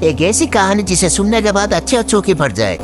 एक ऐसी कहानी जिसे सुनने के बाद अच्छे अच्छों की पड़ जाए।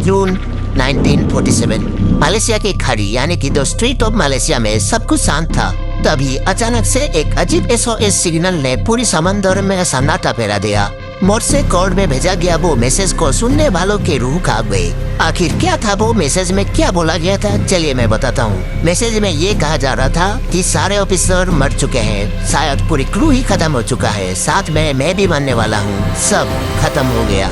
जून 1947 मलेशिया की खाड़ी यानी कि द स्ट्रीट ऑफ मलेशिया में सब कुछ शांत था। तभी अचानक से एक अजीब SOS सिग्नल ने पूरी समंदर में सन्नाटा फैला दिया। मोर्से कोड में भेजा गया वो मैसेज को सुनने वालों की रूह कांप गई। आखिर क्या था वो मैसेज में, क्या बोला गया था, चलिए मैं बताता हूँ। मैसेज में ये कहा जा रहा था कि सारे ऑफिसर मर चुके हैं, शायद पूरी क्रू ही खत्म हो चुका है, साथ में मैं भी मरने वाला हूँ, सब खत्म हो गया।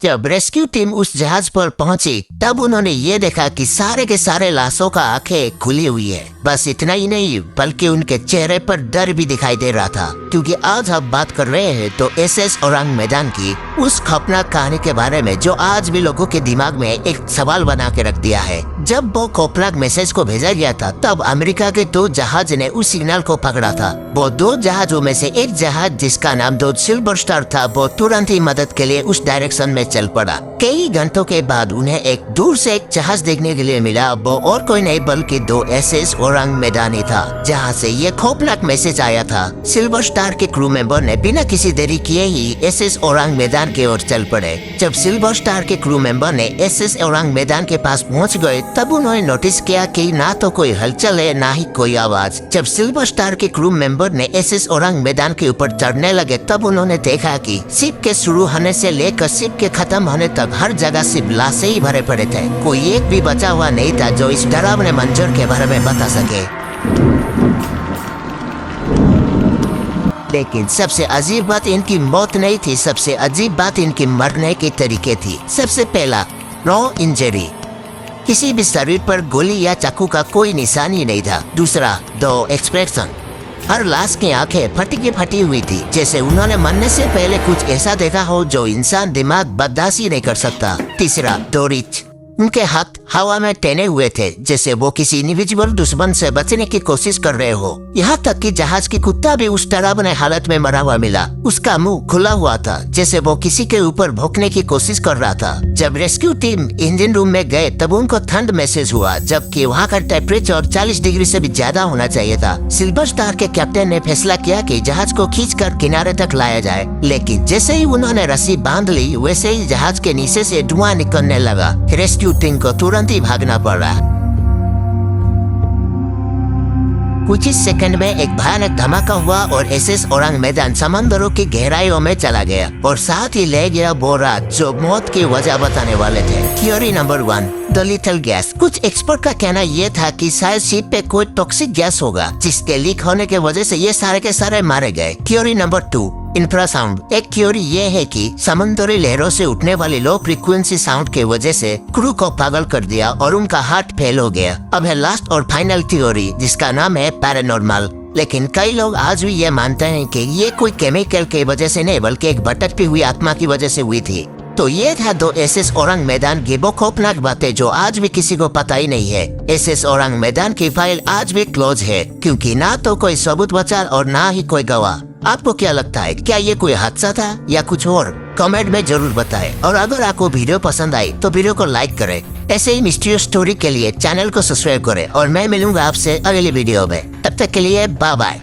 जब रेस्क्यू टीम उस जहाज पर पहुंची तब उन्होंने ये देखा कि सारे के सारे लाशों का आंखें खुली हुई है। बस इतना ही नहीं बल्कि उनके चेहरे पर डर भी दिखाई दे रहा था, क्योंकि आज हम बात कर रहे हैं तो SS ओरांग मैदान की उस खौफनाक कहानी के बारे में जो आज भी लोगों के दिमाग में एक सवाल बना के रख दिया है। जब वो खौफनाक मैसेज को भेजा गया था तब अमेरिका के 2 जहाज ने उस सिग्नल को पकड़ा था। वो 2 जहाजों में से एक जहाज जिसका नाम द सिल्वर स्टार था वो तुरंत ही मदद के लिए उस डायरेक्शन में चल पड़ा। कई घंटों के बाद उन्हें एक दूर से एक जहाज देखने के लिए मिला। वो और कोई नहीं बल्कि 2 SS ओरांग मैदानी था, जहां से ये खौफनाक मैसेज आया था। सिल्वर स्टार के क्रू मेंबर ने बिना किसी देरी किए ही SS ओरांग मैदान की ओर चल पड़े। जब सिल्वर स्टार के क्रू मेंबर ने SS ओरांग मैदान के पास पहुंच गए तब उन्होंने नोटिस किया कि ना तो कोई हलचल है ना ही कोई आवाज। जब सिल्वर स्टार के क्रू मेंबर ने SS ओरांग मैदान के ऊपर चढ़ने लगे तब उन्होंने देखा कि शिप के शुरू होने से लेकर शिप के खत्म होने तक हर जगह सिर्फ लाशें ही भरे पड़े थे। कोई एक भी बचा हुआ नहीं था जो इस डरावने मंजर के बारे में बता सके। लेकिन सबसे अजीब बात इनकी मौत नहीं थी, सबसे अजीब बात इनकी मरने के तरीके थी। सबसे पहला, नो इंजरी, किसी भी शरीर पर गोली या चाकू का कोई निशान ही नहीं था। दूसरा, दो एक्सप्रेशन, हर लाश की आंखें फटी हुई थी, जैसे उन्होंने मरने से पहले कुछ ऐसा देखा हो जो इंसान दिमाग बर्दाश्त ही नहीं कर सकता। तीसरा, दो रिच, उनके हाथ हवा में टेने हुए थे जैसे वो किसी इंडिविजुअल दुश्मन से बचने की कोशिश कर रहे हो। यहाँ तक कि जहाज की कुत्ता भी उस डरावने हालत में मरा हुआ मिला। उसका मुंह खुला हुआ था जैसे वो किसी के ऊपर भौंकने की कोशिश कर रहा था। जब रेस्क्यू टीम इंजन रूम में गए तब उनको ठंड महसूस हुआ, जबकि वहाँ का टेम्परेचर 40 डिग्री से भी ज्यादा होना चाहिए था। सिल्वर स्टार के कैप्टन ने फैसला किया कि जहाज को खींचकर किनारे तक लाया जाए, लेकिन जैसे ही उन्होंने रस्सी बांध ली वैसे ही जहाज के नीचे से धुआं निकलने लगा। रेस्क्यू टीम को तुरंत ही भागना पड़ा। कुछ ही सेकंड में एक भयानक धमाका हुआ और SS ओरांग मैदान समंदरों की गहराइयों में चला गया और साथ ही ले गया वो रात जो मौत की वजह बताने वाले थे। Theory number 1, the little gas. कुछ एक्सपर्ट का कहना यह था कि शायद शिप पे कोई टॉक्सिक गैस होगा जिसके लीक होने की वजह से ये सारे के सारे मारे गए। Theory number 2, infrasound. एक थ्योरी ये है कि समुद्री लहरों से उठने वाली लो फ्रीक्वेंसी साउंड की वजह से क्रू को पागल कर दिया और उनका हार्ट फेल हो गया। अब है लास्ट और फाइनल थ्योरी जिसका नाम है पैरानॉर्मल। लेकिन कई लोग आज भी ये मानते हैं कि ये कोई केमिकल की वजह से नहीं बल्कि एक भटकती हुई आत्मा की वजह से हुई थी। तो ये था 2 SS ओरांग मैदान की वो खौफनाक बातें जो आज भी किसी को पता ही नहीं है। SS ओरांग मैदान की फाइल आज भी क्लोज है क्योंकि ना तो कोई सबूत बचा और ना ही कोई गवाह। आपको क्या लगता है, क्या ये कोई हादसा था या कुछ और? कमेंट में जरूर बताएं। और अगर आपको वीडियो पसंद आई तो वीडियो को लाइक करें। ऐसे ही मिस्टीरियस स्टोरी के लिए चैनल को सब्सक्राइब करें और मैं मिलूंगा आपसे अगली वीडियो में। तब तक के लिए बाय बाय।